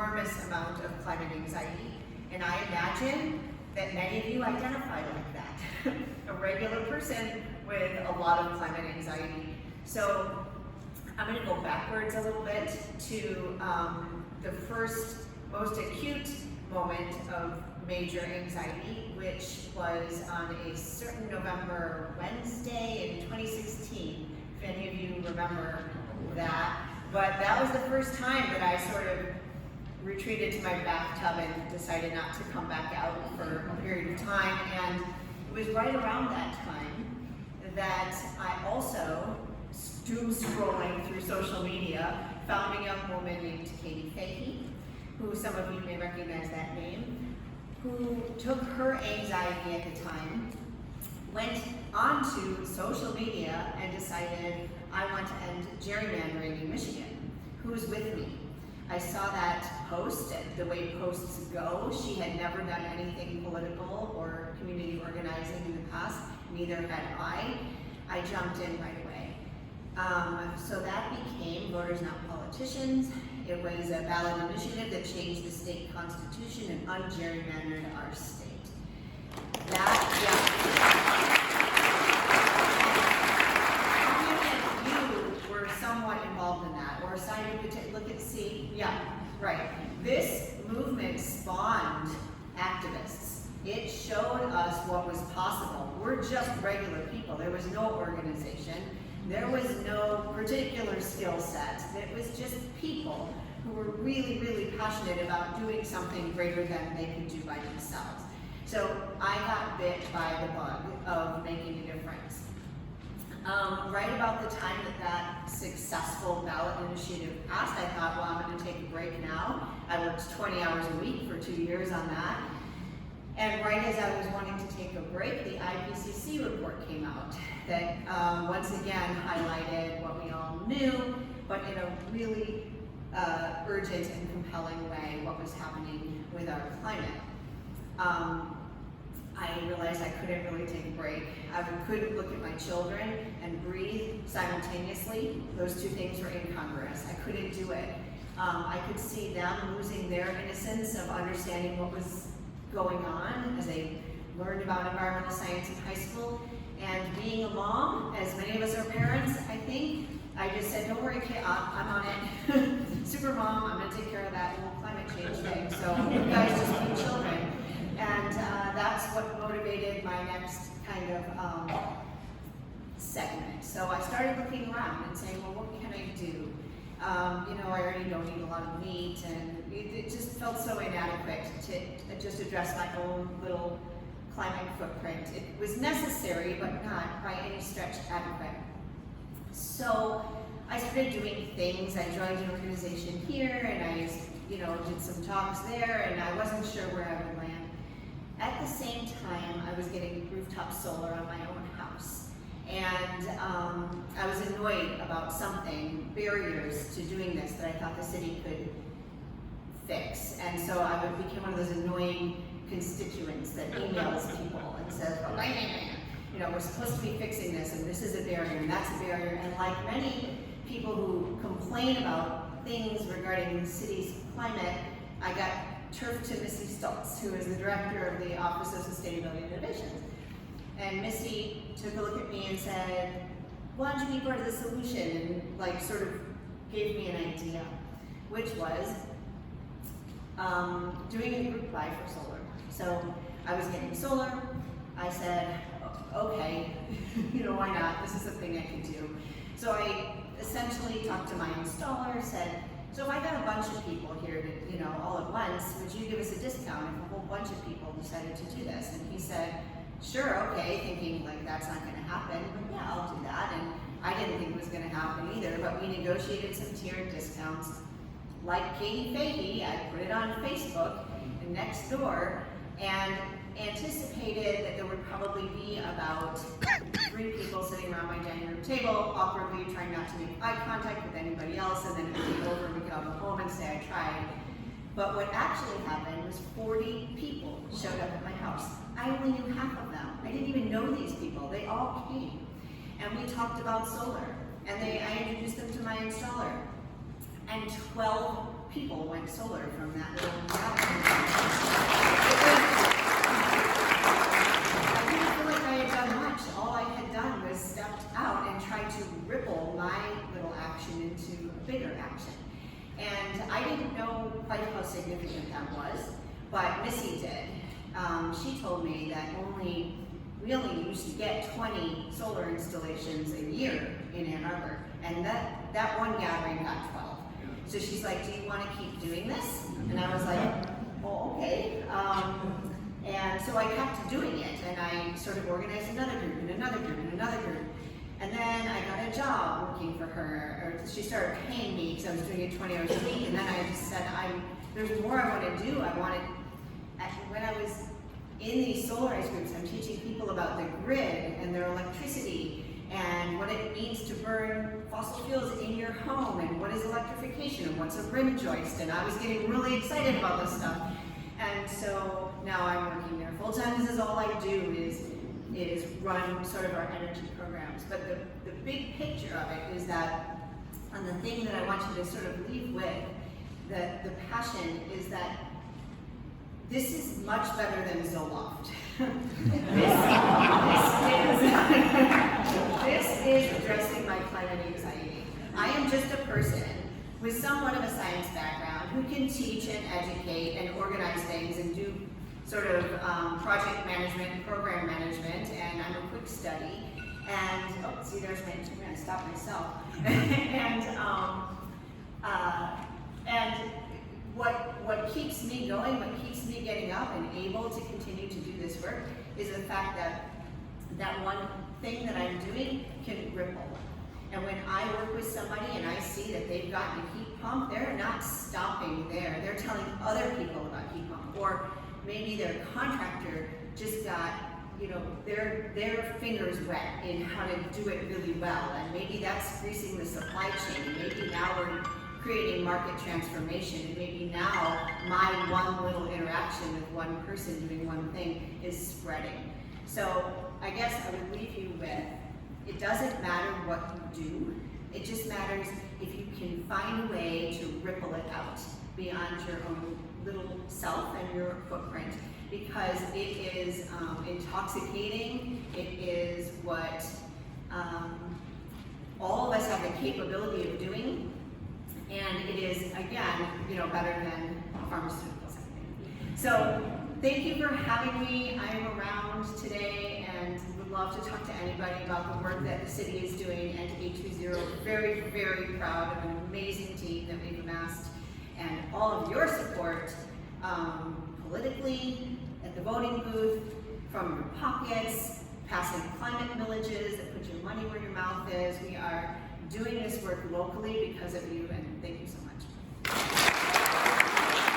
enormous amount of climate anxiety, and I imagine that many of you identify like that. A regular person with a lot of climate anxiety. So I'm going to go backwards a little bit to the first most acute moment of major anxiety, which was on a certain November Wednesday in 2016, if any of you remember that. But that was the first time that I sort of retreated to my bathtub and decided not to come back out for a period of time. And it was right around that time that I also, doom scrolling through social media, found a young woman named Katie Fahey, who some of you may recognize that name, who took her anxiety at the time, went onto social media and decided, I want to end gerrymandering in Michigan. Who's with me? I saw that post, the way posts go. She had never done anything political or community organizing in the past, neither had I. I jumped in right away. So that became Voters Not Politicians. It was a ballot initiative that changed the state constitution and un-gerrymandered our state. How many of you were somewhat involved in that, or signed a petition? Look at C. Yeah, right. This movement spawned activists. It showed us what was possible. We're just regular people. There was no organization. There was no particular skill set. It was just people who were really, really passionate about doing something greater than they could do by themselves. So I got bit by the bug of making a difference. Right about the time that successful ballot initiative passed, I thought, well, I'm going to take a break now. I worked 20 hours a week for 2 years on that. And right as I was wanting to take a break, the IPCC report came out that once again highlighted what we all knew, but in a really urgent and compelling way, what was happening with our climate. I realized I couldn't really take a break. I couldn't look at my children and breathe simultaneously. Those two things were incongruous. I couldn't do it. I could see them losing their innocence of understanding what was going on as they learned about environmental science in high school. And being a mom, as many of us are parents, I think, I just said, don't worry, kid, I'm on it. Super mom, I'm gonna take care of that whole climate change thing. So you guys just be children. And that's what motivated my next kind of segment. So I started looking around and saying, well, what can I do? You know, I already don't eat a lot of meat, and it just felt so inadequate to just address my own little climate footprint. It was necessary, but not by any stretch adequate. So I started doing things. I joined an organization here, and I, did some talks there, and I wasn't sure where I would land. At the same time, I was getting rooftop solar on my own house. And I was annoyed about barriers to doing this that I thought the city could fix. And so I became one of those annoying constituents that emails people and says, well, we're supposed to be fixing this, and this is a barrier, and that's a barrier. And like many people who complain about things regarding the city's climate, I got turfed to Missy Stoltz, who is the director of the Office of Sustainability and Innovations. And Missy took a look at me and said, why don't you be part of the solution? And sort of gave me an idea, which was doing a group buy for solar. So I was getting solar. I said, okay, why not? This is a thing I can do. So I essentially talked to my installer, said, so if I got a bunch of people here to, all at once, would you give us a discount if a whole bunch of people decided to do this? And he said, sure, okay, thinking that's not going to happen, but yeah, I'll do that. And I didn't think it was going to happen either, but we negotiated some tiered discounts. Like Katie Fahey, I put it on Facebook next door and anticipated that there would probably be about 3 people sitting around my dining room table, awkwardly trying not to make eye contact with anybody else, and then it would be over and we go home and say I tried. But what actually happened was 40 people showed up at my house. I only knew half of them. I didn't even know these people. They all came. And we talked about solar. And I introduced them to my installer. And 12 people went went solar from that little gap. I didn't feel like I had done much. All I had done was stepped out and tried to ripple my little action into a bigger action. And I didn't know quite how significant that was, but Missy did. She told me that we only used to get 20 solar installations a year in Ann Arbor, and that one gathering got 12. So she's like, do you want to keep doing this? And I was like, oh, okay. And so I kept doing it, and I sort of organized another group, and another group, and another group. And then I got a job working for her, or she started paying me because I was doing it 20 hours a week, and then I just said, there's more I want to do. When I was in these solarized groups, I'm teaching people about the grid and their electricity and what it means to burn fossil fuels in your home and what is electrification and what's a rim joist, and I was getting really excited about this stuff. And so now I'm working there full time. This is all I do is run sort of our energy programs. But the big picture of it is that, and the thing that I want you to sort of leave with, the passion is that this is much better than Zoloft. This is addressing my climate anxiety. I am just a person with somewhat of a science background who can teach and educate and organize things and do sort of project management and program management, and I'm a quick study. And, oh, see, there's my, I'm gonna stop myself. and what keeps me going, what keeps me getting up and able to continue to do this work is the fact that one thing that I'm doing can ripple. And when I work with somebody and I see that they've gotten a heat pump, they're not stopping there. They're telling other people about heat pump. Or maybe their contractor just got, their fingers wet in how to do it really well. And maybe that's greasing the supply chain. And maybe now we're creating market transformation. And maybe now my one little interaction with one person doing one thing is spreading. So I guess I would leave you with, it doesn't matter what you do. It just matters if you can find a way to ripple it out beyond your own little self and your footprint, because it is intoxicating. It is what all of us have the capability of doing, and it is, again, better than pharmaceuticals, I think. So thank you for having me. I am around today and would love to talk to anybody about the work that the city is doing, and 820. Very, very proud of an amazing team that we've amassed, and all of your support politically, at the voting booth, from your pockets, passing climate villages that put your money where your mouth is. We are doing this work locally because of you, and thank you so much.